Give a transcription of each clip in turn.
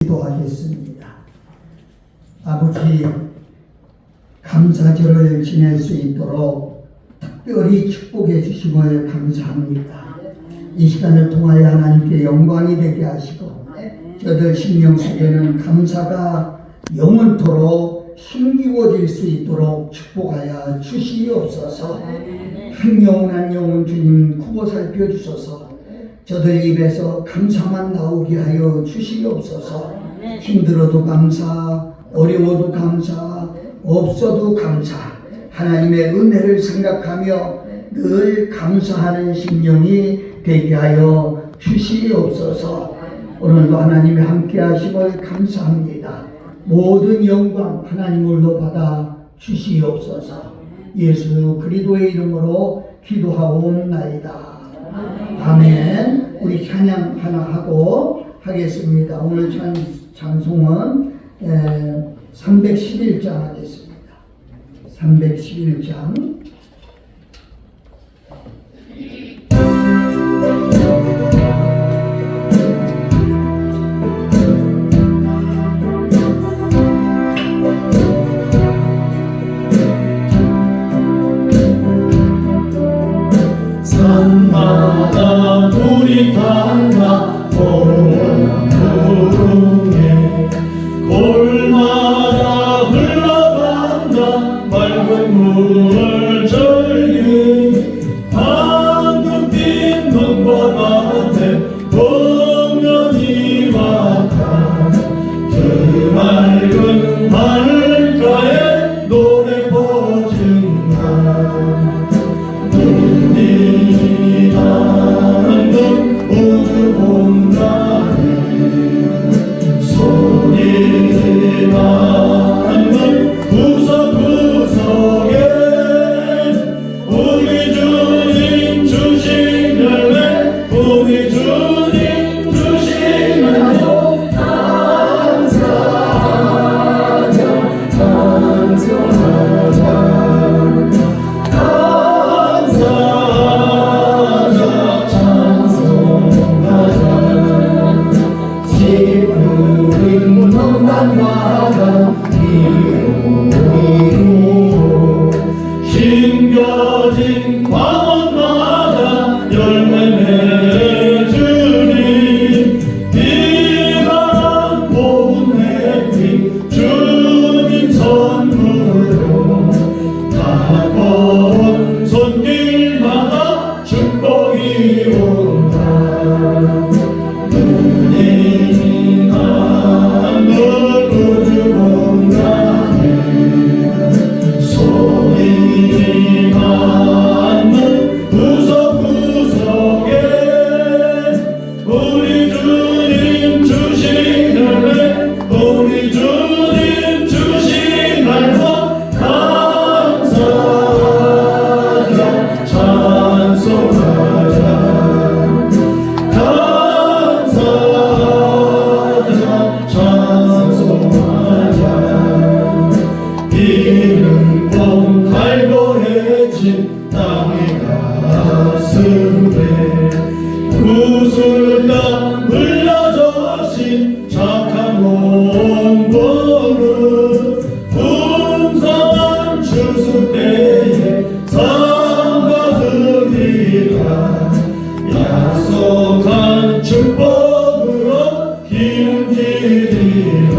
기도하겠습니다. 아버지, 감사절을 지낼 수 있도록 특별히 축복해 주심을 감사합니다. 이 시간을 통하여 하나님께 영광이 되게 하시고 저들 심령 속에는 감사가 영원토록 힘입어질 수 있도록 축복하여 주시옵소서. 한 영혼 한 영혼 주님 구워 살펴주소서. 저들 입에서 감사만 나오게 하여 주시옵소서. 힘들어도 감사, 어려워도 감사, 없어도 감사, 하나님의 은혜를 생각하며 늘 감사하는 심령이 되게 하여 주시옵소서. 오늘도 하나님이 함께 하심을 감사합니다. 모든 영광 하나님으로 받아 주시옵소서. 예수 그리스도의 이름으로 기도하옵나이다. 아멘. 우리 찬양 하나 하고 하겠습니다. 오늘 찬송은 311장 하겠습니다. 311장. 산마다 불이 탄다 고운 구름에 골마다 흘러간다 맑은 물줄기 황금빛 눈바다에 공연히 왔다 그 맑은 하늘가에 노래 퍼진다 우주 공간에 소리 나는 구석구석에 우리 주님 주신 열매 우리 주님 주신 열매 찬송하자 심겨진 광원마다 열매 맺으니 비가 고운 햇빛 주님 선물로 가까운 손길마다 축복이 온다 눈이 감는 우주 공간에 소리 나는 구석구석에 우리 주님 주신 열매 우리 주님 주신 날과 감사하자 찬송하자 감사하자 찬송하자 이른 봄 갈고해진 땅의 가슴에 구슬땀 흘려져신 착한 온보는 풍성한 추수 때에 삶과 흐리라 약속한 축복으로 기름지리라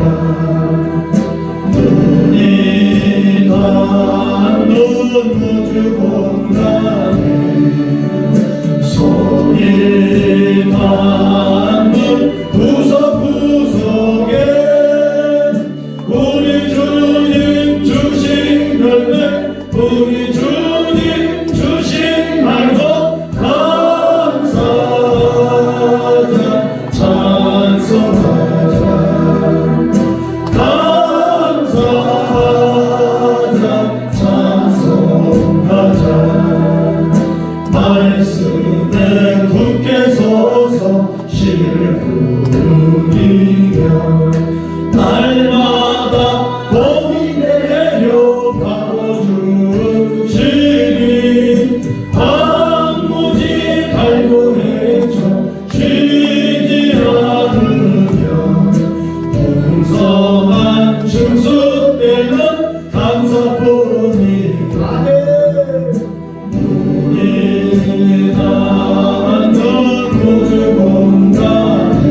눈이 닿는 우주 공간에 소리 나는 구석구석에 추수 때는 감사뿐이다. 눈이 닿는 우주 공간에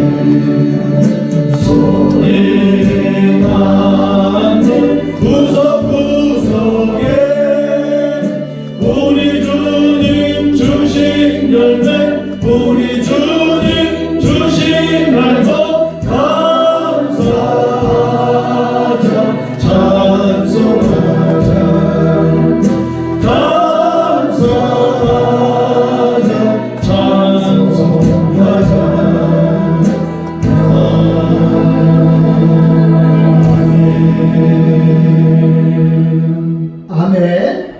소리 나는 구석구석에 우리 주님 주신 열매, 우리 주님 주신 말씀 감사하자, 찬송하자, 감사하자, 찬송하자. 아멘.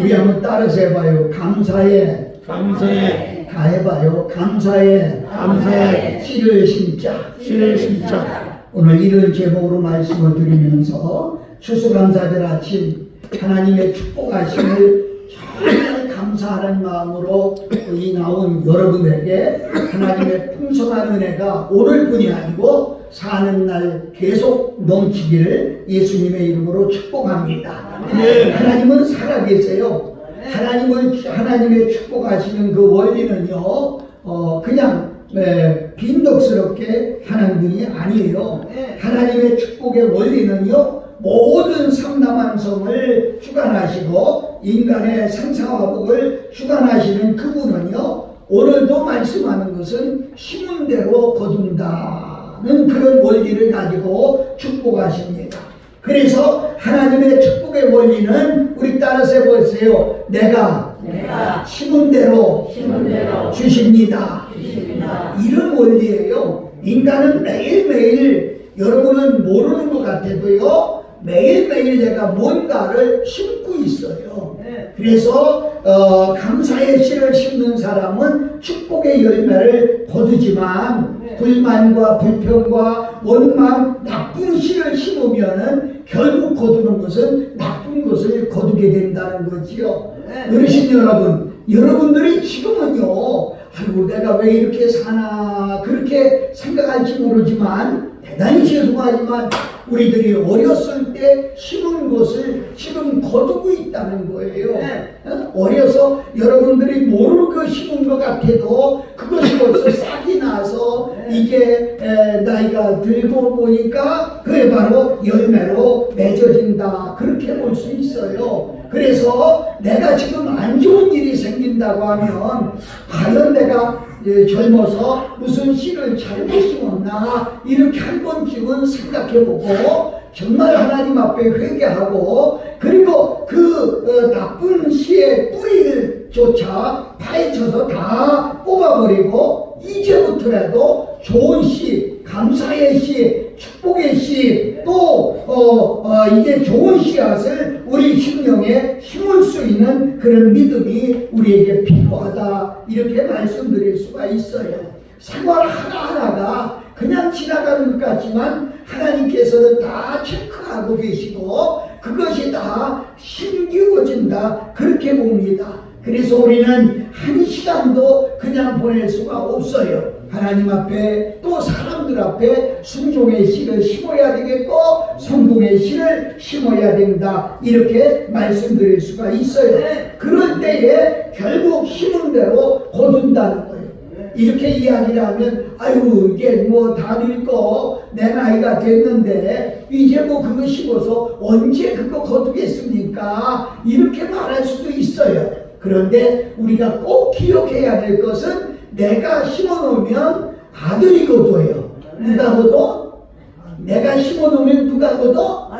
우리 한번 따라서 해봐요. 감사해. 감사해, 다 해봐요. 감사해. 감사해, 씨를 심자. 씨를 심자. 오늘 이런 제목으로 말씀을 드리면서 추수감사절 아침 하나님의 축복하심을 정말 감사하는 마음으로 이 나온 여러분에게 하나님의 풍성한 은혜가 오늘뿐이 아니고 사는 날 계속 넘치기를 예수님의 이름으로 축복합니다. 네. 하나님은 살아계세요. 하나님의 축복하시는 그 원리는요, 그냥 빈덕스럽게 하는 분이 아니에요. 하나님의 축복의 원리는요, 모든 삼남한성을 주관하시고 인간의 생사와 복을 주관하시는 그분은요, 오늘도 말씀하는 것은 심은 대로 거둔다는 그런 원리를 가지고 축복하십니다. 그래서 하나님의 축복의 원리는 우리 따라서 해보세요. 내가 심은 대로 주십니다. 이런 원리예요. 인간은 매일매일, 여러분은 모르는 것 같아도요, 매일매일 내가 뭔가를 심고 있어요. 그래서 감사의 씨를 심는 사람은 축복의 열매를 거두지만 불만과 불평과 원망, 나쁜 씨를 심으면은 결국 거두는 것은 나쁜 것을 거두게 된다는 거지요. 어르신 여러분, 여러분들이 지금은요, 아이고 내가 왜 이렇게 사나 그렇게 생각할지 모르지만, 대단히 죄송하지만 우리들이 어렸을 때 심은 것을 지금 거두고 있다는 거예요. 어려서 여러분들이 모르고 심은 것 같아도 그것이 벌써 싹이 나서 이게 나이가 들고 보니까 그게 바로 열매로 맺어진다, 그렇게 볼 수 있어요. 그래서 내가 지금 안 좋은 일이 생긴다고 하면 과연 내가 젊어서 무슨 씨를 잘못 심었나 이렇게 한 번쯤은 생각해보고 정말 하나님 앞에 회개하고, 그리고 그 나쁜 씨의 뿌리를 조차 파헤쳐서 다 뽑아버리고 이제부터라도 좋은 씨, 감사의 씨, 축복의 씨, 또 이제 좋은 씨앗을 우리 심령에 심을 수 있는 그런 믿음이 우리에게 필요하다, 이렇게 말씀드릴 수가 있어요. 생활 하나하나가 그냥 지나가는 것 같지만 하나님께서는 다 체크하고 계시고 그것이 다 심기워진다, 그렇게 봅니다. 그래서 우리는 한 시간도 그냥 보낼 수가 없어요. 하나님 앞에 또 사람들 앞에 순종의 씨를 심어야 되겠고 성공의 씨를 심어야 된다, 이렇게 말씀드릴 수가 있어요. 그럴 때에 결국 심은 대로 거둔다는 거예요. 이렇게 이야기를 하면 아유 이게 뭐 다 늙고 내 나이가 됐는데 이제 뭐 그거 심어서 언제 그거 거두겠습니까, 이렇게 말할 수도 있어요. 그런데 우리가 꼭 기억해야 될 것은 내가 심어놓으면 아들이 거둬요. 누가 거둬? 내가 심어놓으면 누가 거둬?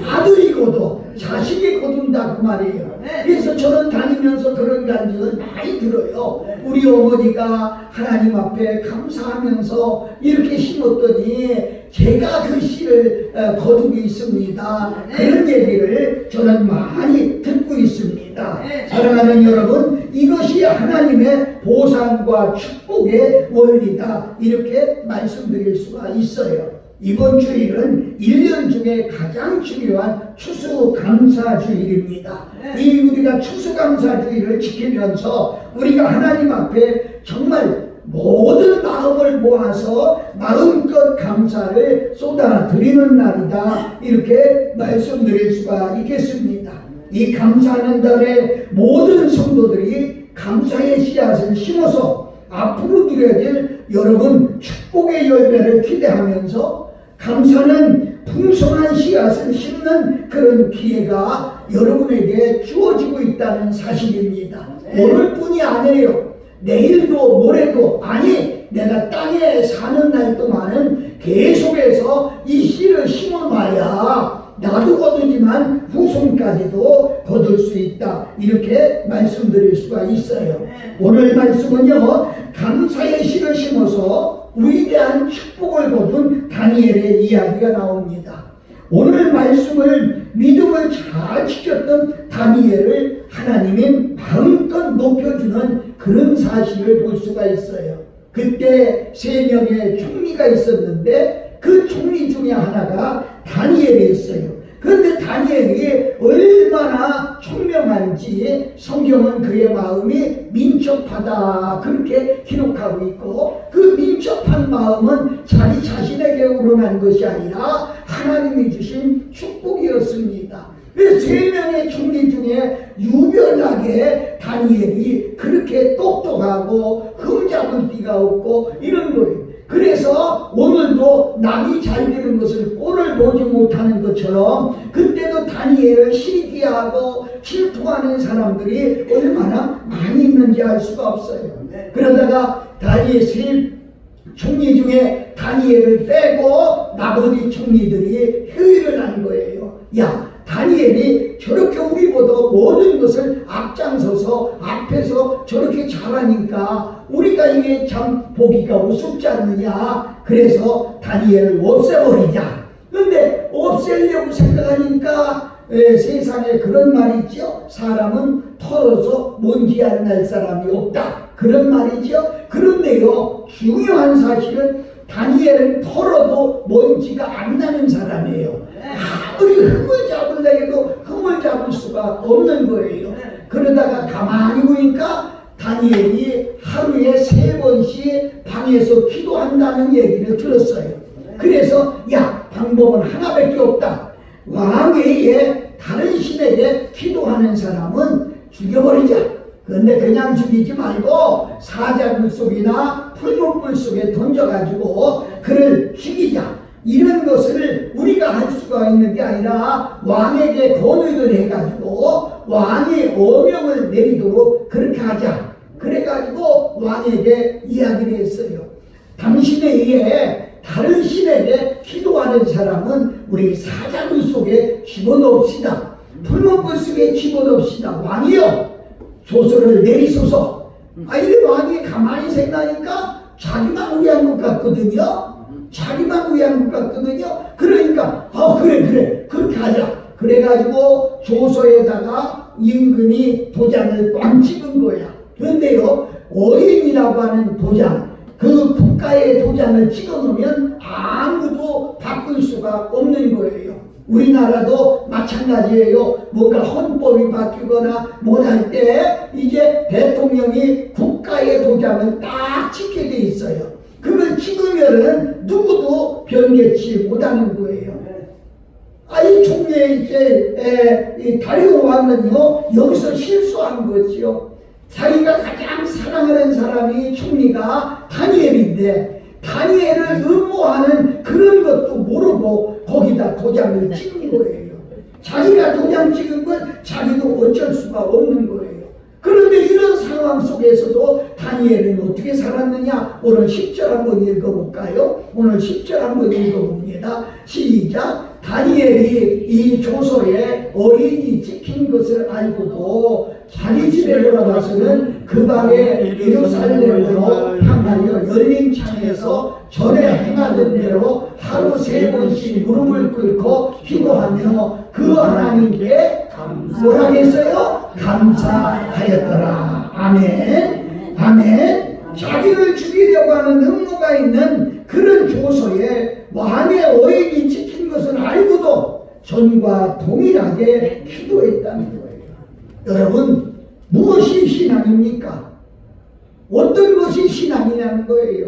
아들이 거둬. 자식이 거둔다 그 말이에요. 그래서 저는 다니면서 그런 간증을 많이 들어요. 우리 어머니가 하나님 앞에 감사하면서 이렇게 심었더니 제가 그 씨를 거두고 있습니다. 그런 얘기를 저는 많이 듣고 있습니다. 사랑하는 여러분, 이것이 하나님의 보상과 축복의 원리다, 이렇게 말씀드릴 수가 있어요. 이번 주일은 1년 중에 가장 중요한 추수감사주일입니다. 이 우리가 추수감사주일을 지키면서 우리가 하나님 앞에 정말 모든 마음을 모아서 마음껏 감사를 쏟아드리는 날이다. 이렇게 말씀드릴 수가 있겠습니다. 이 감사하는 달에 모든 성도들이 감사의 씨앗을 심어서 앞으로 누려질 여러분 축복의 열매를 기대하면서 감사는 풍성한 씨앗을 심는 그런 기회가 여러분에게 주어지고 있다는 사실입니다. 오늘뿐이 아니에요. 내일도 모레도, 아니 내가 땅에 사는 날 동안은 계속해서 이 씨를 심어놔야 나도 거두지만 후손까지도 거둘 수 있다. 이렇게 말씀드릴 수가 있어요. 오늘 말씀은요, 감사의 씨를 심어서 위대한 축복을 거둔 다니엘의 이야기가 나옵니다. 오늘 말씀을 믿음을 잘 지켰던 다니엘을 하나님이 마음껏 높여주는 그런 사실을 볼 수가 있어요. 그때 3명의 총리가 있었는데 그 총리 중에 하나가 다니엘이었어요. 그런데 다니엘이 얼마나 총명한지 성경은 그의 마음이 민첩하다 그렇게 기록하고 있고, 그 민첩한 마음은 자기 자신에게 우러난 것이 아니라 하나님이 주신 축복이었습니다. 그래서 3명의 총리 중에 유별나게 다니엘이 그렇게 똑똑하고 흠잡을 데가 없고 이런 거예요. 그래서 오늘도 남이 잘 되는 것을 꼴을 보지 못하는 것처럼 그때도 다니엘을 시기하고 질투하는 사람들이 얼마나 많이 있는지 알 수가 없어요. 그러다가 다니엘 총리 중에 다니엘을 빼고 나머지 총리들이 회의를 한 거예요. 야, 다니엘이 저렇게 우리보다 모든 것을 앞장서서 앞에서 저렇게 잘하니까 우리가 이게 참 보기가 우습지 않느냐. 그래서 다니엘을 없애버리자. 그런데 없애려고 생각하니까 세상에 그런 말이 있죠. 사람은 털어서 먼지 안 날 사람이 없다. 그런 말이죠. 그런데요, 중요한 사실은 다니엘은 털어도 먼지가 안 나는 사람이에요. 아무리 흠을 잡으려고 흠을 잡을 수가 없는 거예요. 그러다가 가만히 보니까 다니엘이 하루에 3번씩 방에서 기도한다는 얘기를 들었어요. 그래서 야, 방법은 하나밖에 없다. 왕 외에 다른 신에게 기도하는 사람은 죽여버리자. 그런데 그냥 죽이지 말고 사자굴 속이나 풀목불 속에 던져가지고 그를 죽이자. 이런 것을 우리가 할 수가 있는 게 아니라 왕에게 건의를 해가지고 왕이 어명을 내리도록 그렇게 하자. 그래가지고 왕에게 이야기를 했어요. 당신에 의해 다른 신에게 기도하는 사람은 우리 사자굴 속에 집어넣읍시다. 풀목불 속에 집어넣읍시다. 왕이여, 조서를 내리소서. 이래 왕이 가만히 생각하니까 자기만 위한 것 같거든요. 자기만 위한 것 같거든요. 그러니까 그래 그렇게 하자. 그래가지고 조서에다가 임금이 도장을 꽝 찍은 거야. 그런데요, 어인이라고 하는 도장, 그 국가의 도장을 찍어놓으면 아무도 바꿀 수가 없는 거예요. 우리나라도 마찬가지예요. 뭔가 헌법이 바뀌거나 못할 때 이제 대통령이 국가의 도장을 딱 찍게 돼 있어요. 그걸 찍으면은 누구도 변개치 못하는 거예요. 이 총리의 이제 다리오 왕은요, 여기서 실수한 거지요. 자기가 가장 사랑하는 사람이 총리가 다니엘인데 다니엘을 음모하는 그런 것도 모르고 거기다 도장을 찍은 거예요. 자기가 도장 찍은 건 자기도 어쩔 수가 없는 거예요. 그런데 이런 상황 속에서도 다니엘은 어떻게 살았느냐? 오늘 10절 한번 읽어볼까요? 오늘 10절 한번 읽어봅니다. 시작. 다니엘이 이 조서에 어인이 찍힌 것을 알고도 자기 집에 돌아가서는 그 방에 예루살렘으로 향하여 열린 창에서 전에 행하던 대로 하루 3번씩 무릎을 꿇고 기도하며 그 하나님께 뭐라 했어요? 감사하였더라. 아멘. 아멘. 자기를 죽이려고 하는 음모가 있는 그런 조서에 왕의 어인이 찍힌 것을 알고도 전과 동일하게 기도했다는 거예요. 여러분, 무엇이 신앙입니까? 어떤 것이 신앙이냐는 거예요.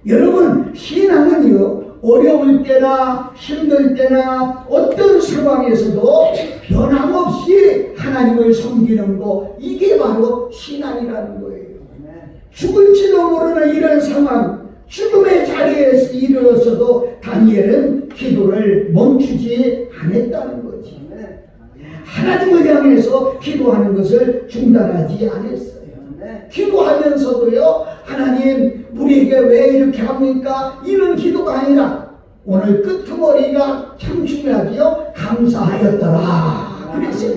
여러분, 신앙은요, 어려울 때나 힘들 때나 어떤 상황에서도 변함없이 하나님을 섬기는 거, 이게 바로 신앙이라는 거예요. 죽을지도 모르는 이런 상황, 죽음의 자리에 이르렀어도 다니엘은 기도를 멈추지 않았다는 거지. 하나님을 향해서 기도하는 것을 중단하지 않았어요. 기도하면서도요, 하나님 우리에게 왜 이렇게 합니까? 이런 기도가 아니라 오늘 끄트머리가 참 중요하지요. 감사하였더라. 그랬어요.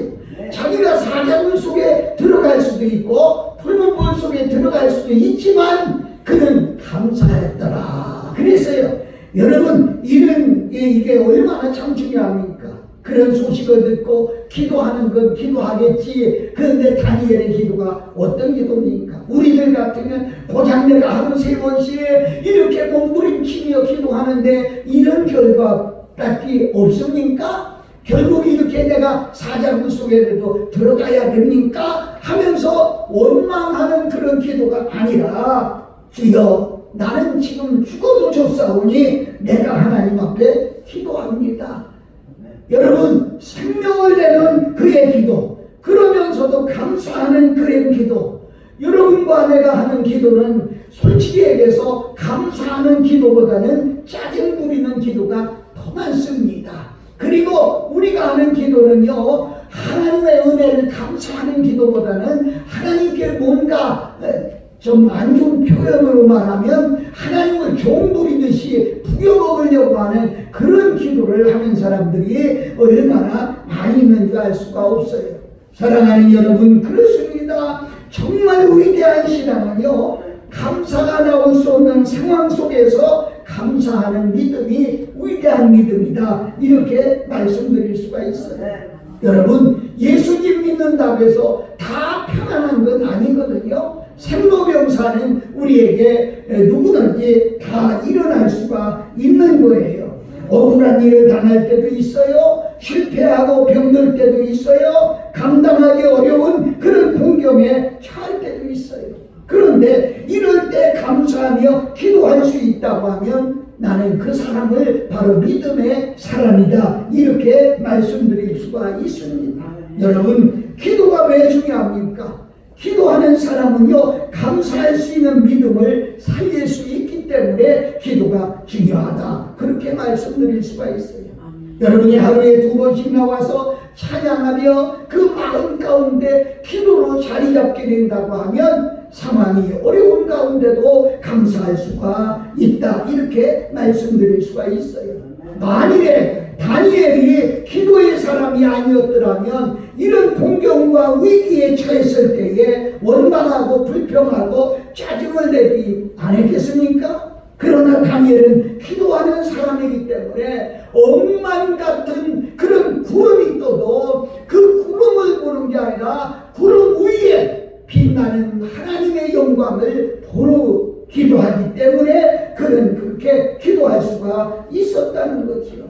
자기가 사자굴 속에 들어갈 수도 있고 붉은 불 속에 들어갈 수도 있지만 그는 감사했더라. 그랬어요. 여러분, 이게 얼마나 참 중요합니까? 그런 소식을 듣고 기도하는 건 기도하겠지. 그런데 다니엘의 기도가 어떤 기도입니까? 우리들 같으면 고작 내가 하루 3번씩 이렇게 몸부림치며 기도하는데 이런 결과밖에 없습니까? 결국 이렇게 내가 사자굴 속에라도 들어가야 됩니까? 하면서 원망하는 그런 기도가 아니라, 주여 나는 지금 죽어도 좋사오니 내가 하나님 앞에 기도합니다. 여러분, 생명을 내는 그의 기도, 그러면서도 감사하는 그의 기도, 여러분과 내가 하는 기도는 솔직히 얘기해서 감사하는 기도보다는 짜증 부리는 기도가 더 많습니다. 그리고 우리가 하는 기도는요, 하나님의 은혜를 감사하는 기도보다는 하나님께 뭔가 좀 안 좋은 표현으로 말하면 하나님을 종부리듯이 부려먹으려고 하는 그런 기도를 하는 사람들이 얼마나 많이 있는지 알 수가 없어요. 사랑하는 여러분, 그렇습니다. 정말 위대한 신앙은요, 감사가 나올 수 없는 상황 속에서 감사하는 믿음이 위대한 믿음이다, 이렇게 말씀드릴 수가 있어요. 여러분, 예수님 믿는다고 해서 다 편안한 건 아니거든요. 생로병사는 우리에게 누구든지 다 일어날 수가 있는 거예요. 억울한 일을 당할 때도 있어요. 실패하고 병들 때도 있어요. 감당하기 어려운 그런 공경에 처할 때도 있어요. 그런데 이럴 때 감사하며 기도할 수 있다고 하면 나는 그 사람을 바로 믿음의 사람이다, 이렇게 말씀드릴 수가 있습니다. 여러분, 기도가 왜 중요합니까? 기도하는 사람은요, 감사할 수 있는 믿음을 살릴 수 있기 때문에 기도가 중요하다, 그렇게 말씀드릴 수가 있어요. 여러분이 하루에 2번씩 나와서 찬양하며 그 마음 가운데 기도로 자리 잡게 된다고 하면 상황이 어려운 가운데도 감사할 수가 있다, 이렇게 말씀드릴 수가 있어요. 만일에 다니엘이 기도의 사람이 아니었더라면 이런 공경과 위기에 처했을 때에 원망하고 불평하고 짜증을 내지 않았겠습니까? 그러나 다니엘은 기도하는 사람이기 때문에 억만 같은 그런 구름이 떠도 그 구름을 보는 게 아니라 구름 위에 빛나는 하나님의 영광을 보러 기도하기 때문에 그는 그렇게 기도할 수가 있었다는 거지요.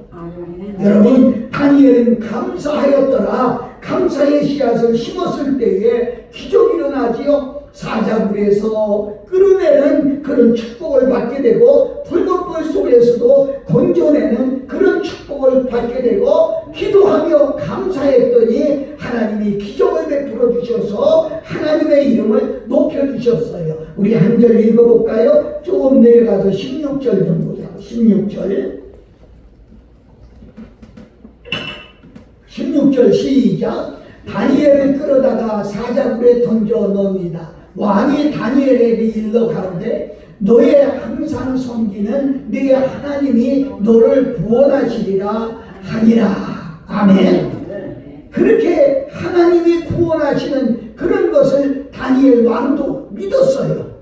여러분, 다니엘은 감사하였더라. 감사의 씨앗을 심었을 때에 기적이 일어나지요. 사자굴에서 끌어내는 그런 축복을 받게 되고 붉은 불 속에서도 건져내는 그런 축복을 받게 되고 기도하며 감사했더니 하나님이 기적을 베풀어 주셔서 하나님의 이름을 높여 주셨어요. 우리 한 절 읽어볼까요? 조금 내려가서 16절 좀 보자. 16절 시작. 다니엘을 끌어다가 사자굴에 던져 넣습니다. 왕이 다니엘에게 일러 가로되 너의 항상 섬기는 네 하나님이 너를 구원하시리라 하니라. 아멘. 그렇게 하나님이 구원하시는 그런 것을 다니엘 왕도 믿었어요.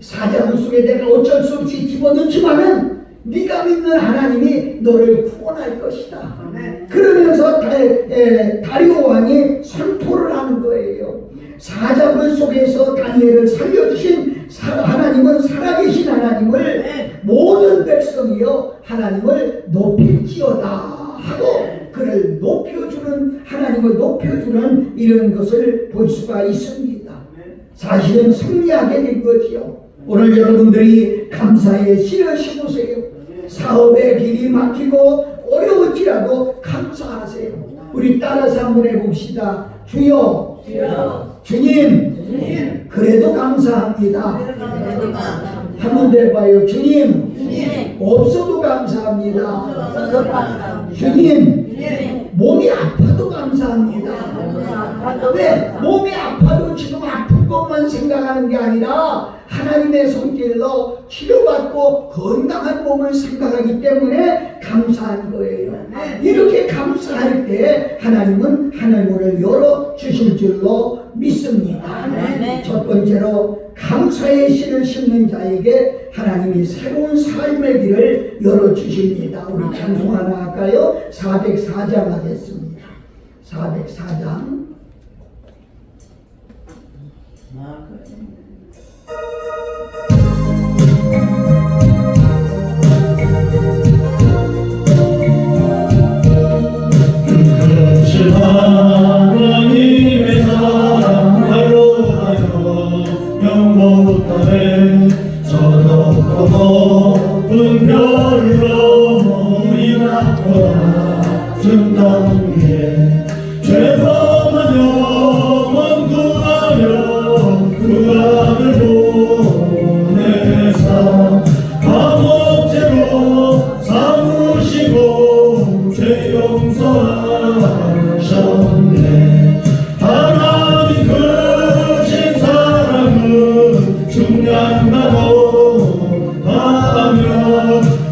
사자굴 속에 내가 어쩔 수 없이 집어넣지만은 네가 믿는 하나님이 너를 구원할 것이다. 그러면서 다리오 왕이 선포를 하는 거예요. 사자굴 속에서 다니엘을 살려주신 하나님은 살아계신 하나님을 모든 백성이여 하나님을 높일지어다 하고 그를 높여주는, 하나님을 높여주는 이런 것을 볼 수가 있습니다. 사실은 승리하게 된 거지요. 오늘 여러분들이 감사의 씨를 심으세요. 사업의 길이 막히고 어려울지라도 감사하세요. 우리 따라서 한번 해봅시다. 주여, 주님, 그래도 감사합니다. 한 번 더 해봐요. 주님, 없어도 감사합니다. 주님, 몸이 아파도 감사합니다. 왜? 몸이 아파도 지금 아픈 것만 생각하는 게 아니라 하나님의 손길로 치료받고 건강한 몸을 생각하기 때문에 감사한 거예요. 이렇게 감사할 때 하나님은 하늘문을 열어주실 줄로 믿습니다. 첫 번째로 감사의 씨를 심는 자에게 하나님이 새로운 삶의 길을 열어주십니다. 우리 찬송 하나 할까요? 404장 하겠습니다. 404장. 하나님의 사랑으로 하여 영원하네 저 높고 높은 별로 이나보다 증당 위에 죄범한 영혼 구하여 그 아들 보내사 감옥죄로 삼으시고 죄 용서하셨네. 하나님 크신 사랑은 중량나고 하며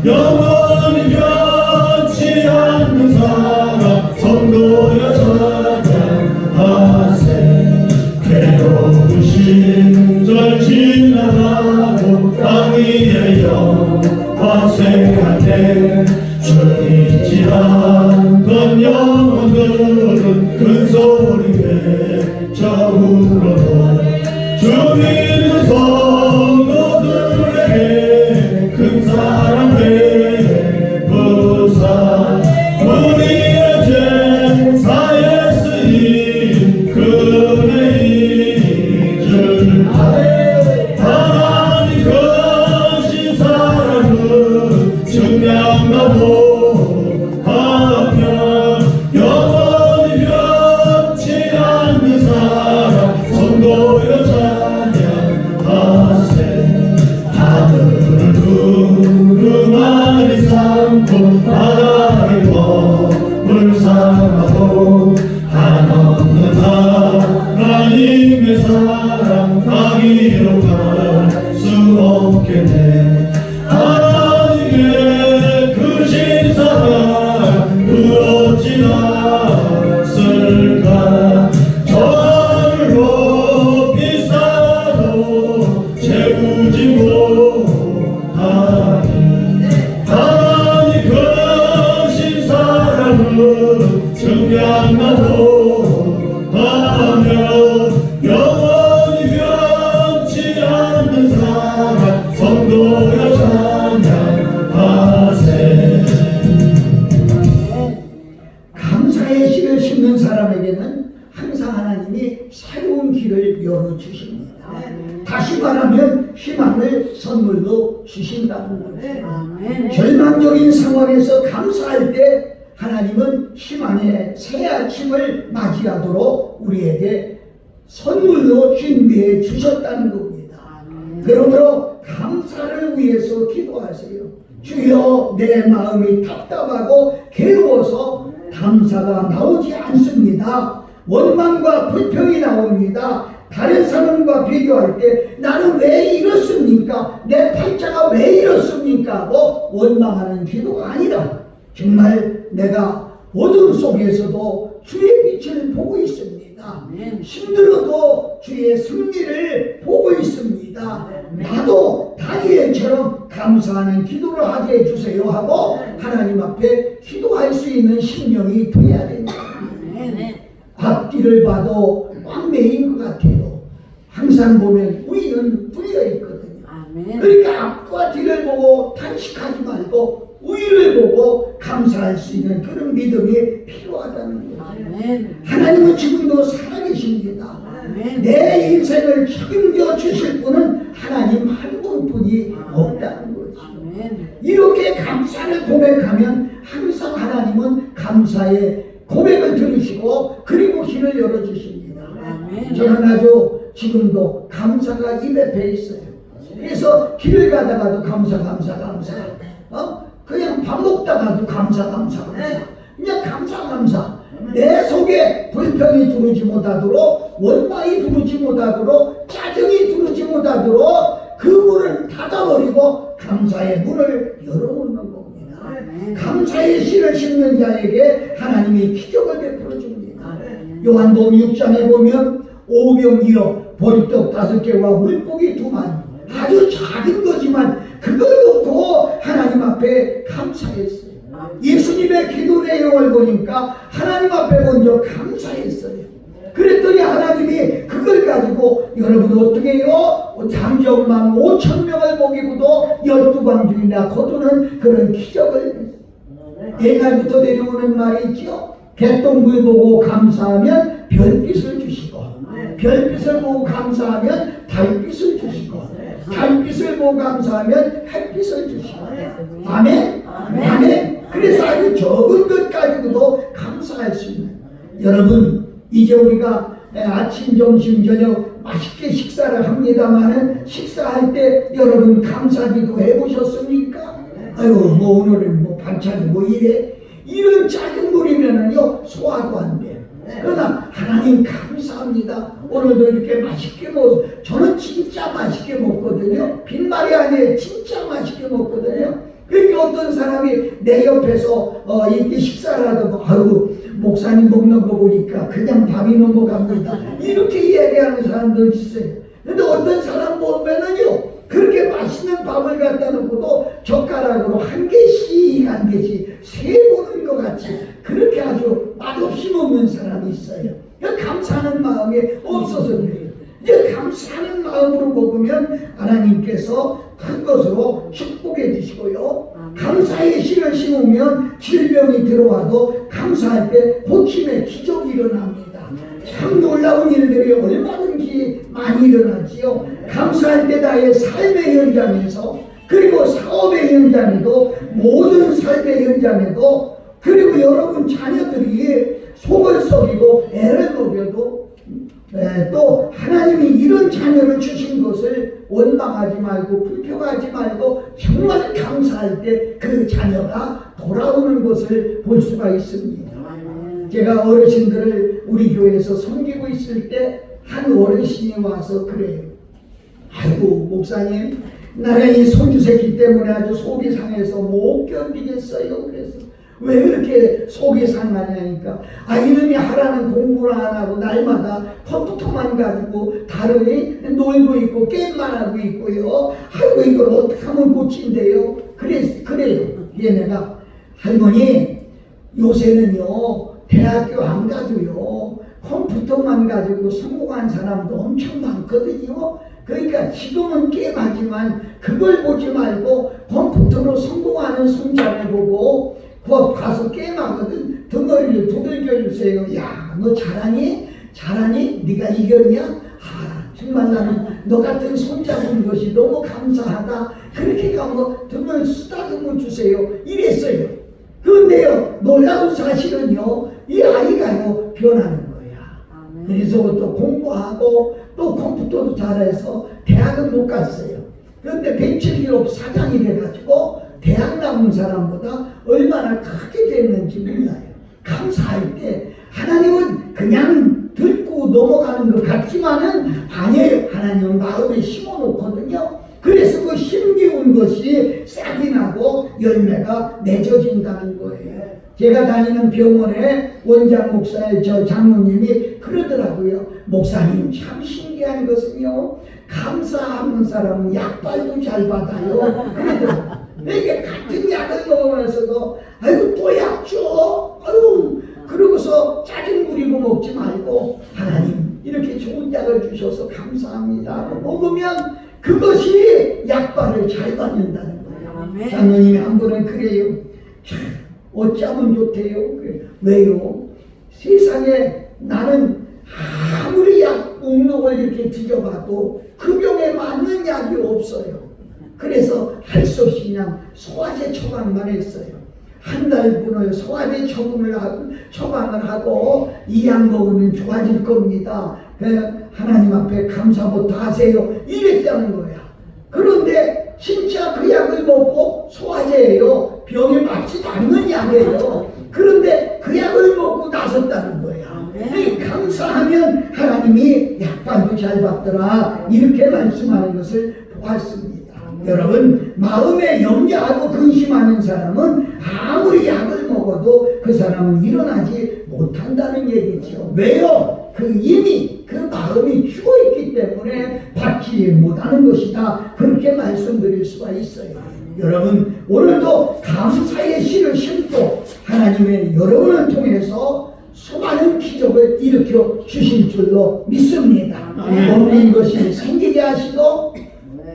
영원히 변치 않는 사랑 성도여 찬양하세. 괴로우신 절 지나가고 땅 위에 영광생할 때 주님지 않던 영혼들은 큰 소리 외쳐 울어도 주 믿는 성도들에게 큰 사랑 베푸사 우리의 죄 사했으니 그의 이를 하나님 크신 사랑은 증량나고 하며 영원히 변치 않는 사랑 성도여 찬양하세. 하늘을 두루마리 삼고 바다를 몸을 삼아도 한없는 하나님의 사랑 가기로 갈 수 없겠네. 하나님의 크신 사랑 그 어찌 났을까. 저 하늘 높이 쌓아도 채우지 못하니 하나님 크신 사랑은 증량나고 하며 영원히 변치 않는 사랑 성도여 찬양하세. 감사의 씨를 심는 사람에게는 항상 하나님이 새로운 길을 열어주십니다. 다시 말하면 희망을 선물로 주신다는 거죠. 절망적인 상황에서 감사할 때 하나님은 희망의 새 아침을 맞이하도록 우리에게 선물로 준비해 주셨다는 겁니다. 그러므로 감사를 위해서 기도하세요. 주여, 내 마음이 답답하고 괴로워서 감사가 나오지 않습니다. 원망과 불평이 나옵니다. 다른 사람과 비교할 때 나는 왜 이렇습니까? 내 팔자가 왜 이렇습니까? 하고 원망하는 기도가 아니라 정말 내가 어둠 속에서도 주의 빛을 보고 있습니다. 힘들어도 주의 승리를 보고 있습니다. 나도 다니엘처럼 감사하는 기도를 하게 해주세요 하고 하나님 앞에 기도할 수 있는 심령이 되어야 됩니다. 앞뒤를 봐도 꽝매인 것 같아요. 항상 보면 우리는 뚫려 있거든요. 그러니까 앞과 뒤를 보고 탄식하지 말고 의를 보고 감사할 수 있는 그런 믿음이 필요하다는 거죠. 아멘. 하나님은 지금도 살아계십니다. 아멘. 내 인생을 책임져 주실 분은 하나님 한 분뿐이 없다는 거죠. 아멘. 이렇게 감사를 고백하면 항상 하나님은 감사의 고백을 들으시고 그리고 길을 열어주십니다. 아멘. 저는 아주 지금도 감사가 입에 배 있어요. 그래서 길을 가다가도 감사. 그냥 밥 먹다가도 감사. 그냥 감사. 내 속에 불평이 들어오지 못하도록, 원망이 들어오지 못하도록, 짜증이 들어오지 못하도록 그 문을 닫아버리고 감사의 문을 열어놓는 겁니다. 감사의 씨를 심는 자에게 하나님이 기적을 베풀어 줍니다. 요한복음 6장에 보면 5병 2어 보리떡 5개와 물고기 2마리, 아주 작은 거지만 그걸 놓고 하나님 앞에 감사했어요. 예수님의 기도 내용을 보니까 하나님 앞에 먼저 감사했어요. 그랬더니 하나님이 그걸 가지고 여러분 어떻게 해요? 장정만 5,000명을 먹이고도 12광주이나 거두는 그런 기적을 했어요. 옛날부터 내려오는 말이 있죠. 개똥물 보고 감사하면 별빛을 주시고, 별빛을 보고 감사하면 달빛을 주시고, 달빛을 보고 감사하면 햇빛을 주시고. 아멘? 아멘. 그래서 아주 적은 것 가지고도 감사할 수 있는, 여러분 이제 우리가 아침, 점심, 저녁 맛있게 식사를 합니다만은 식사할 때 여러분 감사기도 해보셨습니까? 아유 뭐 오늘은 뭐 반찬이 뭐 이래, 이런 작은 물이면은요 소화도 안 돼. 그러나 하나님 감사합니다. 오늘도 이렇게 맛있게 저는 진짜 맛있게 먹거든요. 빈말이 아니에요. 진짜 맛있게 먹거든요. 그러니까 어떤 사람이 내 옆에서 이렇게 식사를 하다가 아유 목사님 먹는 거 보니까 그냥 밥이 넘어갑니다, 이렇게 이야기하는 사람들 있어요. 근데 어떤 사람 보면은요 그렇게 맛있는 밥을 갖다 놓고도 젓가락으로 한 개씩 세보는 것 같이 그렇게 아주 맛없이 먹는 사람이 있어요. 감사하는 마음이 없어서 그래요. 이제 감사하는 마음으로 먹으면 하나님께서 큰 것으로 축복해 주시고요. 감사의 씨를 심으면 질병이 들어와도 감사할 때 고침의 기적이 일어납니다. 참 놀라운 일들이 얼마든지 많이 일어나지요. 감사할 때 나의 삶의 현장에서, 그리고 사업의 현장에도, 모든 삶의 현장에도, 그리고 여러분 자녀들이 속을 썩이고 애를 먹여도 또 하나님이 이런 자녀를 주신 것을 원망하지 말고 불평하지 말고 정말 감사할 때 그 자녀가 돌아오는 것을 볼 수가 있습니다. 제가 어르신들을 우리 교회에서 섬기고 있을 때 한 어르신이 와서 그래요. 아이고 목사님, 나는 이 손주 새끼 때문에 아주 속이 상해서 못 견디겠어요. 그래서 왜 그렇게 속이 상하냐니까, 이놈이 하라는 공부를 안 하고 날마다 컴퓨터만 가지고 다르니 놀고 있고 게임만 하고 있고요. 아이고 이걸 어떻게 하면 고친대요. 그래요. 얘네가 할머니 요새는요 대학교 안 가도요 컴퓨터만 가지고 성공한 사람도 엄청 많거든요. 그러니까 지금은 게임하지만 그걸 보지 말고 컴퓨터로 성공하는 손자를 보고 가서 게임하거든. 덩어리를 두들겨 주세요. 야, 너 잘하니? 네가 이겼냐? 정말 나는 너 같은 손자 본 것이 너무 감사하다. 그렇게 가고 덩어리 쓰다듬어 주세요. 이랬어요. 그런데요 놀라운 사실은요 이 아이가요 변하는 거야. 그래서부터 공부하고 또 컴퓨터도 잘해서 대학은 못 갔어요. 그런데 벤처기업 사장이 돼가지고 대학 나온 사람보다 얼마나 크게 됐는지 몰라요. 감사할 때 하나님은 그냥 듣고 넘어가는 것 같지만은 아니에요. 하나님은 마음에 심어놓거든요. 그래서 그 심기운 것이 싹이 나고 열매가 맺어진다는 거예요. 제가 다니는 병원에 원장 목사의 저 장로님이 그러더라고요. 목사님 참 신기한 것은요 감사하는 사람은 약발도 잘 받아요. 그러더라고요. 이게 같은 약을 먹으면서도 아이고 또 약 줘. 아유 그러고서 짜증 부리고 먹지 말고 하나님 이렇게 좋은 약을 주셔서 감사합니다 하고 먹으면 그것이 약발을 잘 받는다는 거예요. 장로님이 한 분은 그래요. 참, 어찌하면 좋대요. 왜요? 세상에 나는 아무리 약 목록을 이렇게 뒤져봐도 그 병에 맞는 약이 없어요. 그래서 할 수 없이 그냥 소화제 처방만 했어요. 한 달분을 소화제 처방을 하고 이 약 먹으면 좋아질 겁니다. 하나님 앞에 감사부터 하세요. 이랬다는 거야. 그런데 진짜 그 약을 먹고 소화제예요. 병에 맞지도 않는 약이에요. 그런데 그 약을 먹고 나섰다는 거야. 감사하면 하나님이 약반도 잘 받더라. 이렇게 말씀하는 것을 보았습니다. 여러분, 마음에 염려하고 근심하는 사람은 아무리 약을 먹어도 그 사람은 일어나지 못한다는 얘기죠. 왜요? 이미 그 마음이 죽어있기 때문에 받지 못하는 것이다. 그렇게 말씀드릴 수가 있어요. 여러분, 오늘도 감사의 씨를 심고 하나님의 여러분을 통해서 수많은 기적을 일으켜 주실 줄로 믿습니다. 없는 것이 생기게 하시고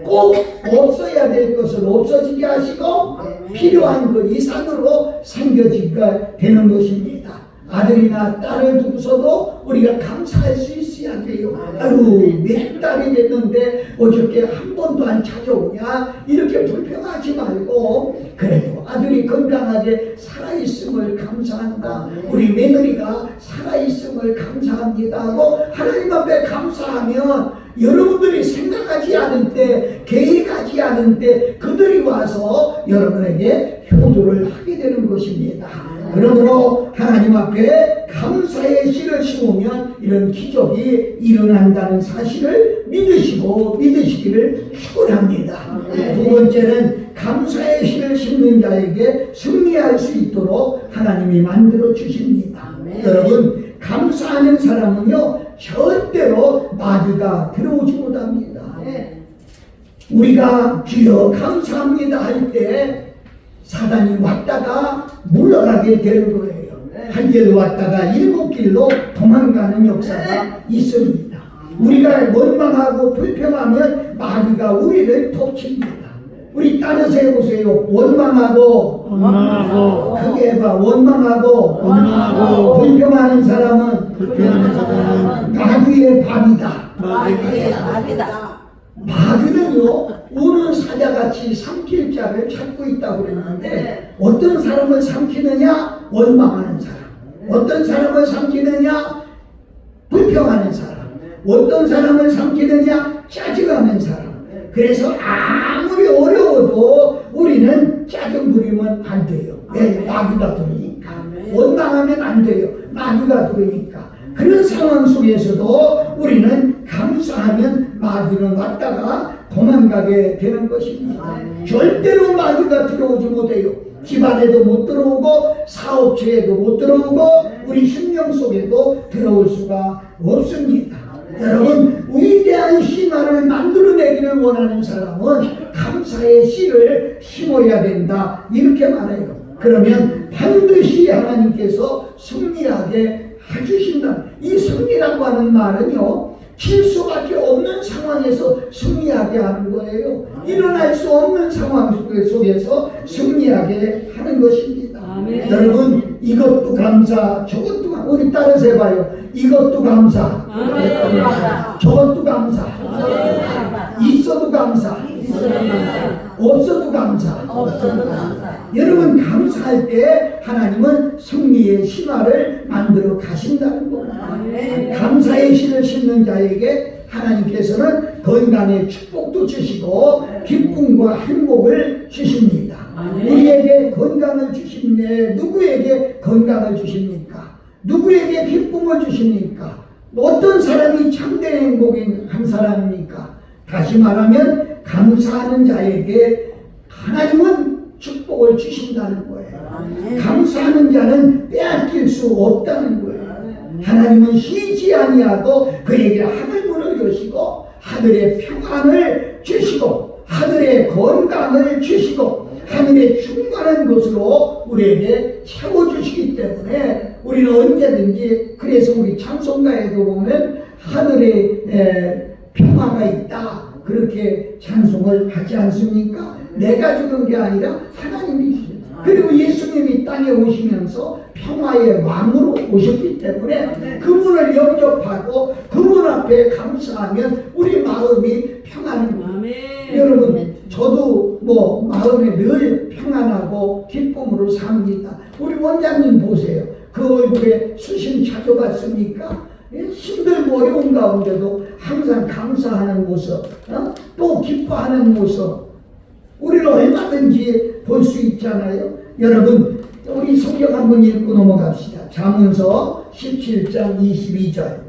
꼭 없어야 될 것을 없어지게 하시고 필요한 것 이상으로 생겨지게 되는 것입니다. 아들이나 딸을 두고서도 우리가 감사할 수 있어야 돼요. 아유, 몇 달이 됐는데 어저께 한 번도 안 찾아오냐? 이렇게 불평하지 말고, 그래도 아들이 건강하게 살아있음을 감사한다. 우리 며느리가 살아있음을 감사합니다 하고 하나님 앞에 감사하면 여러분들이 생각하지 않을 때, 계획하지 않을 때 그들이 와서 여러분에게 효도를 하게 되는 것입니다. 그러므로 하나님 앞에 감사의 씨를 심으면 이런 기적이 일어난다는 사실을 믿으시기를 축원합니다. 두 번째는 감사의 씨를 심는 자에게 승리할 수 있도록 하나님이 만들어 주십니다. 여러분, 감사하는 사람은요 절대로 마귀가 들어오지 못합니다. 우리가 주여 감사합니다 할 때 사단이 왔다가 물러가게 되는 거예요. 한 길로 왔다가 7길로 도망가는 역사가 있습니다. 우리가 원망하고 불평하면 마귀가 우리를 덮칩니다. 우리 따라서 해보세요. 원망하고 크게 해봐. 원망하고 불평하는 사람은 마귀의 밥이다. 마귀는요 우는 사자같이 삼킬 자를 찾고 있다고 그랬는데 어떤 사람을 삼키느냐? 원망하는 사람. 어떤 사람을 삼키느냐? 불평하는 사람. 어떤 사람을 삼키느냐? 짜증하는 사람. 그래서 아무리 어려워도 우리는 짜증 부리면 안 돼요. 왜? 마귀가 들으니까. 원망하면 안 돼요. 마귀가 들으니까. 그런 상황 속에서도 우리는 감사하면 마귀는 왔다가 도망가게 되는 것입니다. 절대로 마귀가 들어오지 못해요. 집안에도 못 들어오고 사업체에도 못 들어오고 우리 심령 속에도 들어올 수가 없습니다. 여러분, 위대한 신화를 만들어내기를 원하는 사람은 감사의 씨를 심어야 된다 이렇게 말해요. 그러면 반드시 하나님께서 승리하게 해주신다. 이 승리라고 하는 말은요 질 수밖에 없는 상황에서 승리하게 하는 거예요. 일어날 수 없는 상황 속에서 승리하게 하는 것입니다. 아멘. 여러분, 이것도 감사, 저것도 감사. 우리 따라서 해봐요. 이것도 감사, 저것도 감사, 있어도 감사, 없어도 감사. 여러분, 감사할 때 하나님은 승리의 신화를 만들어 가신다는 겁니다. 감사의 씨를 심는 자에게 하나님께서는 건강의 축복도 주시고 기쁨과 행복을 주십니다. 우리에게 건강을 주시네. 누구에게 건강을 주십니까? 누구에게 기쁨을 주십니까? 어떤 사람이 참된 행복한 사람입니까? 다시 말하면 감사하는 자에게 하나님은 축복을 주신다는 거예요. 감사하는 자는 빼앗길 수 없다는 거예요. 하나님은 쉬지 아니하고 그에게 하늘문을 여시고 하늘의 평안을 주시고 하늘의 건강을 주시고 하늘의 충만한 것으로 우리에게 채워주시기 때문에 우리는 언제든지, 그래서 우리 찬송가에도 보면 하늘에 평화가 있다 그렇게 찬송을 하지 않습니까? 내가 주는 게 아니라 하나님이 주신. 그리고 예수님이 땅에 오시면서 평화의 왕으로 오셨기 때문에 그분을 영접하고 그분 앞에 감사하면 우리 마음이 평안한 거예요. 여러분, 저도 뭐 마음에 늘 평안하고 기쁨으로 삽니다. 우리 원장님 보세요. 그 얼굴에 수심 찾아봤습니까? 힘들고 어려운 가운데도 항상 감사하는 모습, 또 기뻐하는 모습, 우리를 얼마든지 볼 수 있잖아요. 여러분, 우리 성경 한번 읽고 넘어갑시다. 잠언서 17장 22절.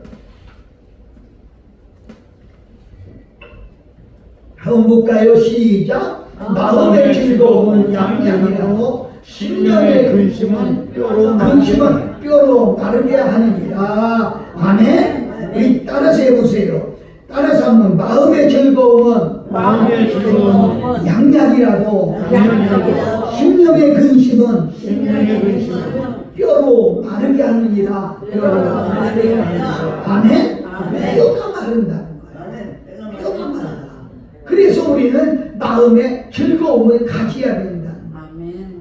한번 볼까요? 시작. 마음의 즐거움은 양양이라고 심령의 근심은 뼈로 마르게 하느니라. 아멘. 우리 따라서 해보세요. 따라서 한번 마음의 즐거움은 양약이라도 심령의 근심은 뼈로 마르게 하느니라. 아멘. 뼈가 마른다는 거예요. 뼈가 마른다. 그래서 우리는 마음의 즐거움을 가져야 된다.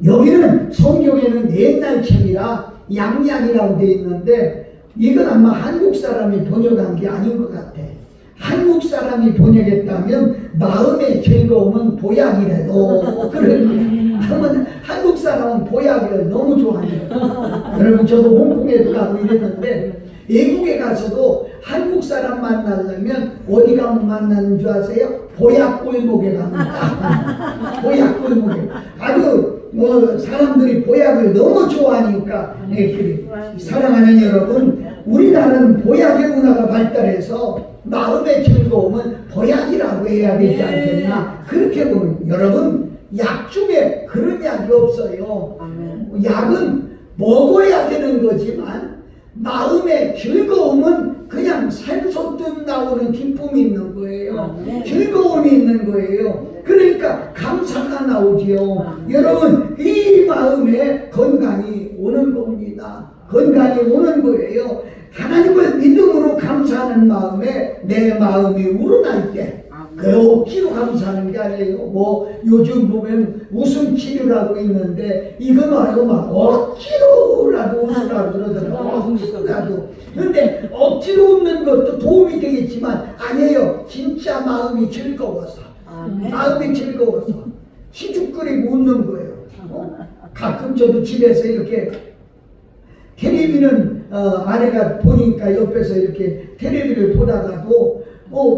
여기는 성경에는 옛날 책이라 양약이라고 되어 있는데 이건 아마 한국 사람이 번역한 게 아닌 것 같아. 한국 사람이 번역했다면 마음의 즐거움은 보약이래도 그러면 한국 사람은 보약을 너무 좋아해요. 여러분, 저도 홍콩에도 가고 이랬는데 외국에 가서도 한국 사람 만나려면 어디 가면 만나는 줄 아세요? 보약 골목에 갑니다. 보약 골목에. 아주 사람들이 보약을 너무 좋아하니까. 사랑하는 여러분, 우리나라는 보약의 문화가 발달해서 마음의 즐거움은 보약이라고 해야 되지 않겠나. 그렇게 보면 여러분, 약 중에 그런 약이 없어요. 약은 먹어야 되는 거지만 마음의 즐거움은 그냥 산소뜻 나오는 기쁨이 있는 거예요. 즐거움이 있는 거예요. 그러니까 감사가 나오지요. 여러분, 이 마음에 건강이 오는 겁니다. 건강이 오는 거예요. 하나님을 믿음으로 감사하는 마음에 내 마음이 우러날 때, 그 억지로 감사하는 게 아니에요. 뭐 요즘 보면 웃음 치료라고 있는데 이거 말고 막 억지로라도 웃으라고 그러더라고요. 억지로라도. 근데 억지로 웃는 것도 도움이 되겠지만 아니에요. 진짜 마음이 즐거워서. 마음이 즐거워서 시죽거리고 웃는 거예요. 가끔 저도 집에서 이렇게 텔레비는 아내가 보니까 옆에서 이렇게 텔레비를 보다가도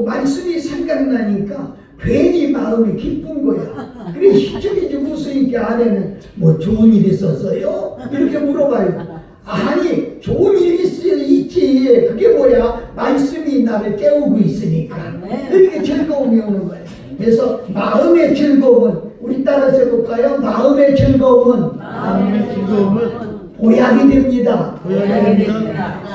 말씀이 생각나니까 괜히 마음이 기쁜 거야. 그래 시적이지 웃으니까 아내는 뭐 좋은 일 있었어요? 이렇게 물어봐요. 아니, 좋은 일이 있지. 그게 뭐야? 말씀이 나를 깨우고 있으니까. 이렇게 즐거움이 오는 거예요. 그래서 마음의 즐거움은, 우리 따라서 해볼까요? 마음의 즐거움은 보약이 됩니다.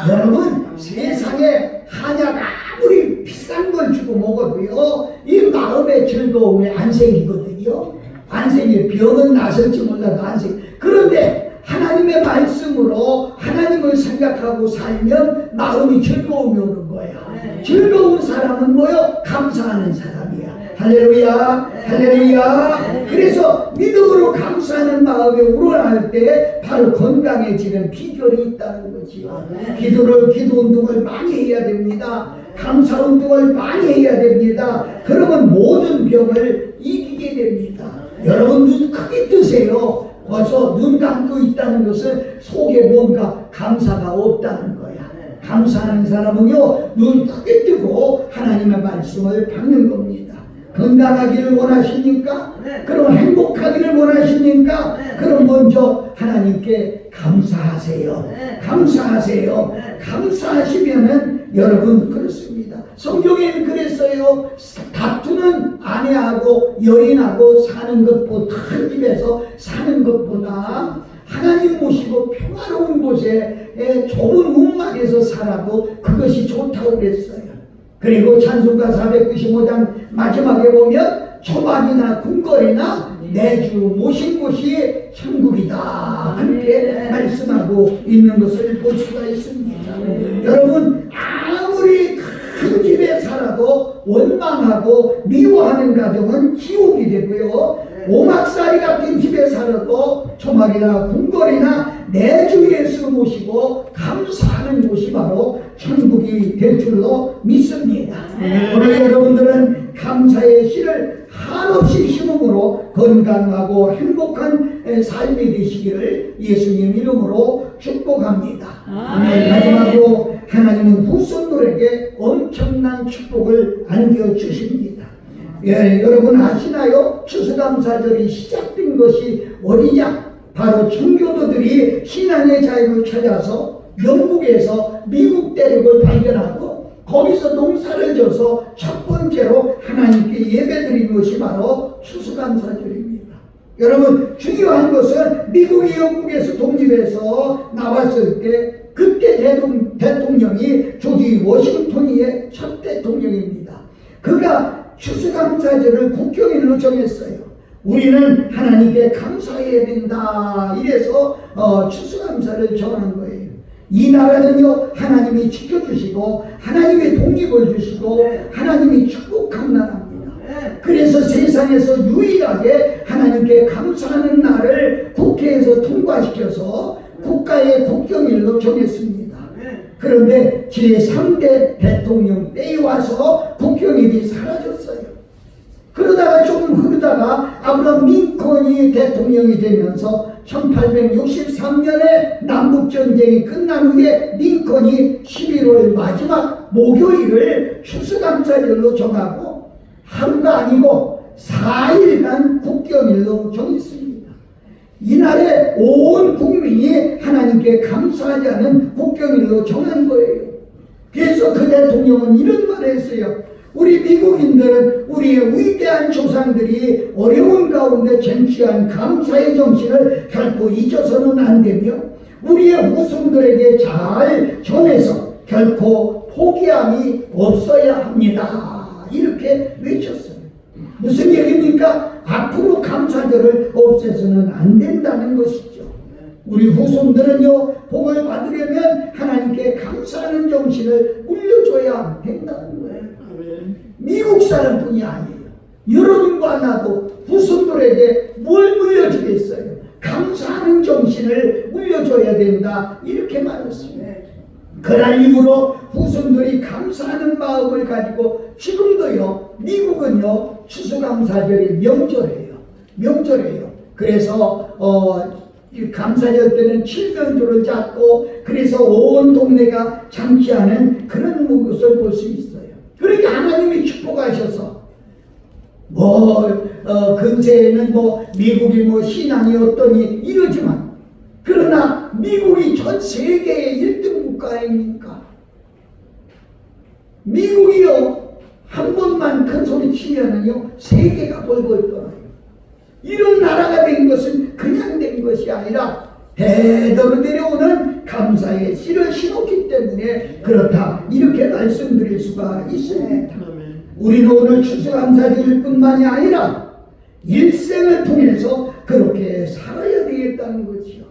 여러분, 세상에 한약 아무리 비싼 걸 주고 먹어도요, 이 마음의 즐거움이 안 생기거든요. 안 생겨요. 병은 나설지 몰라도 안 생겨요. 그런데 하나님의 말씀으로 하나님을 생각하고 살면 마음이 즐거움이 오는 거야. 즐거운 사람은 뭐요? 감사하는 사람이야. 할렐루야, 할렐루야. 그래서 믿음으로 감사하는 마음이 우러날 때 바로 건강해지는 비결이 있다는 거지요. 기도 운동을 많이 해야 됩니다. 감사 운동을 많이 해야 됩니다. 그러면 모든 병을 이기게 됩니다. 여러분, 눈 크게 뜨세요. 벌써 눈 감고 있다는 것은 속에 뭔가 감사가 없다는 거야. 감사하는 사람은요, 눈 크게 뜨고 하나님의 말씀을 받는 겁니다. 건강하기를 원하십니까? 그럼 행복하기를 원하십니까? 그럼 먼저 하나님께 감사하세요. 감사하세요. 감사하시면은 여러분 그렇습니다. 성경에는 그랬어요. 다투는 아내하고 여인하고 사는 것보다, 큰 집에서 사는 것보다 하나님 모시고 평화로운 곳에 좁은 움막에서 살아도 그것이 좋다고 그랬어요. 그리고 찬송가 495장 마지막에 보면 초막이나 궁궐이나 내주 모신 곳이 천국이다, 그렇게 말씀하고 있는 것을 볼 수가 있습니다. 여러분, 아무리 큰 집에 살아도 원망하고 미워하는 가정은 지옥이 되고요, 오막살이 같은 집에 살아도 초막이나 궁궐이나 내 주 예수 모시고 감사하는 곳이 바로 천국이 될 줄로 믿습니다. 오늘 여러분들은 감사의 씨를 한없이 심음으로 건강하고 행복한 삶이 되시기를 예수님 이름으로 축복합니다. 마지막으로 하나님은 후손들에게 엄청난 축복을 안겨주십니다. 예, 여러분 아시나요? 추수감사절이 시작된 것이 어디냐? 바로 청교도들이 신앙의 자유를 찾아서 영국에서 미국 대륙을 발견하고 거기서 농사를 져서 첫 번째로 하나님께 예배드린 것이 바로 추수감사절입니다. 여러분 중요한 것은 미국이 영국에서 독립해서 나왔을 때 그때 대통령이 조지 워싱턴이의 첫 대통령입니다. 그가 추수감사절을 국경일로 정했어요. 우리는 하나님께 감사해야 된다. 이래서 추수감사를 정한 거예요. 이 나라는요 하나님이 지켜주시고 하나님의 독립을 주시고 하나님이 축복한 나라입니다. 그래서 세상에서 유일하게 하나님께 감사하는 날을 국회에서 통과시켜서 국가의 국경일로 정했습니다. 그런데 제3대 대통령 때에 와서 국경일이 사라졌어요. 그러다가 조금 흐르다가 아브라함 링컨이 대통령이 되면서 1863년에 남북전쟁이 끝난 후에 링컨이 11월 마지막 목요일을 추수감사절로 정하고 하루가 아니고 4일간 국경일로 정했습니다. 이날에 온 국민이 하나님께 감사하자는 국경일로 정한 거예요. 그래서 그 대통령은 이런 말을 했어요. 우리 미국인들은 우리의 위대한 조상들이 어려운 가운데 쟁취한 감사의 정신을 결코 잊어서는 안 되며 우리의 후손들에게 잘 전해서 결코 포기함이 없어야 합니다. 이렇게 외쳤어요. 무슨 얘기입니까? 앞으로 감사절을 없애서는 안 된다는 것이죠. 우리 후손들은요 복을 받으려면 하나님께 감사하는 정신을 물려줘야 된다는 거예요. 미국 사람뿐이 아니에요. 여러분과 나도 후손들에게 뭘 물려주겠어요? 감사하는 정신을 물려줘야 된다. 이렇게 말했습니다. 그날 이후로 후손들이 감사하는 마음을 가지고 지금도요 미국은요 추수감사절이 명절이에요. 그래서 감사절 때는 칠면조를 잡고 그래서 온 동네가 잔치하는 그런 모습을 볼 수 있어요. 그러니까 하나님이 축복하셔서 근세에는 미국이 신앙이 어떠니 이러지만 그러나 미국이 전 세계의 1등 국가 아닙니까? 미국이요 한 번만 큰 소리 치면은요 세계가 벌벌 떠나요. 이런 나라가 된 것은 그냥 된 것이 아니라 대대로 내려오는 감사의 씨를 심었기 때문에 그렇다 이렇게 말씀드릴 수가 있습니다. 우리는 오늘 추수감사절 뿐만이 아니라 일생을 통해서 그렇게 살아야 되겠다는 거지요.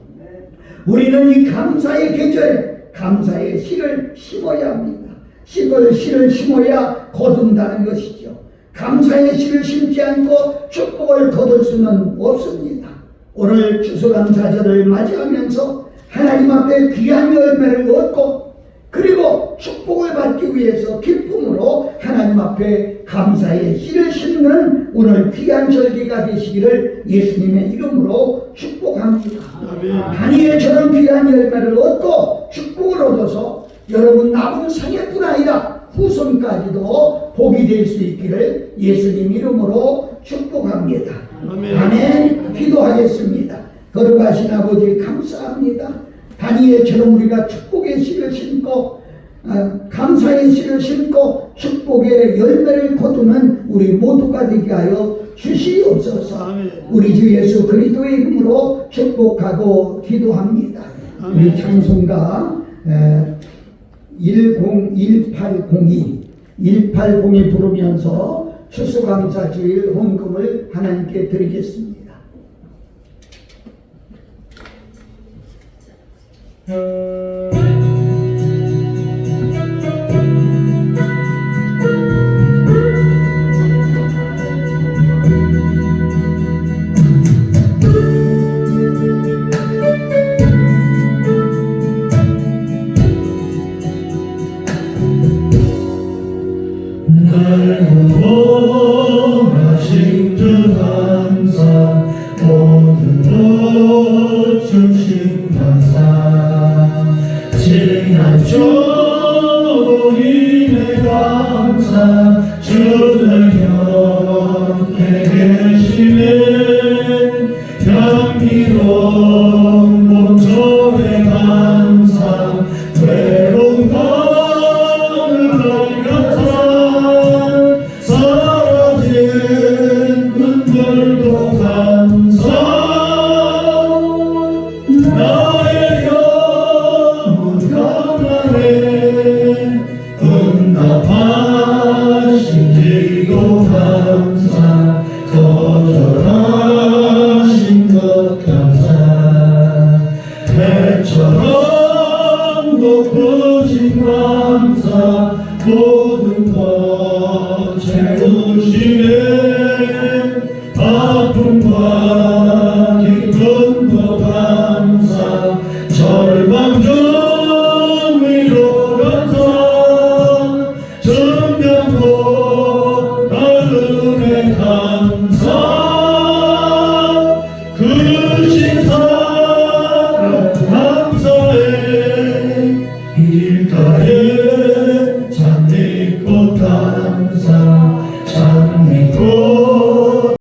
우리는 이 감사의 계절에 감사의 씨를 심어야 합니다. 씨를 심어야 거둔다는 것이죠. 감사의 씨를 심지 않고 축복을 거둘 수는 없습니다. 오늘 추수감사절을 맞이하면서 하나님 앞에 귀한 열매를 얻고 그리고 축복을 받기 위해서 기쁨으로 하나님 앞에 감사의 씨를 심는 오늘 귀한 절기가 되시기를 예수님의 이름으로 축복합니다. 다니엘처럼 귀한 열매를 얻고 축복을 얻어서 여러분 남은 생애뿐 아니라 후손까지도 복이 될 수 있기를 예수님 이름으로 축복합니다. 아멘. 기도하겠습니다. 거룩하신 아버지 감사합니다. 다니엘처럼 우리가 축복의 씨를 심고 감사의 씨를 심고 축복의 열매를 거두는 우리 모두가 되게 하여 주시옵소서. 우리 주 예수 그리스도의 이름으로 축복하고 기도합니다. 우리 찬송가 1802 부르면서 추수감사주일 헌금을 하나님께 드리겠습니다. 증하죠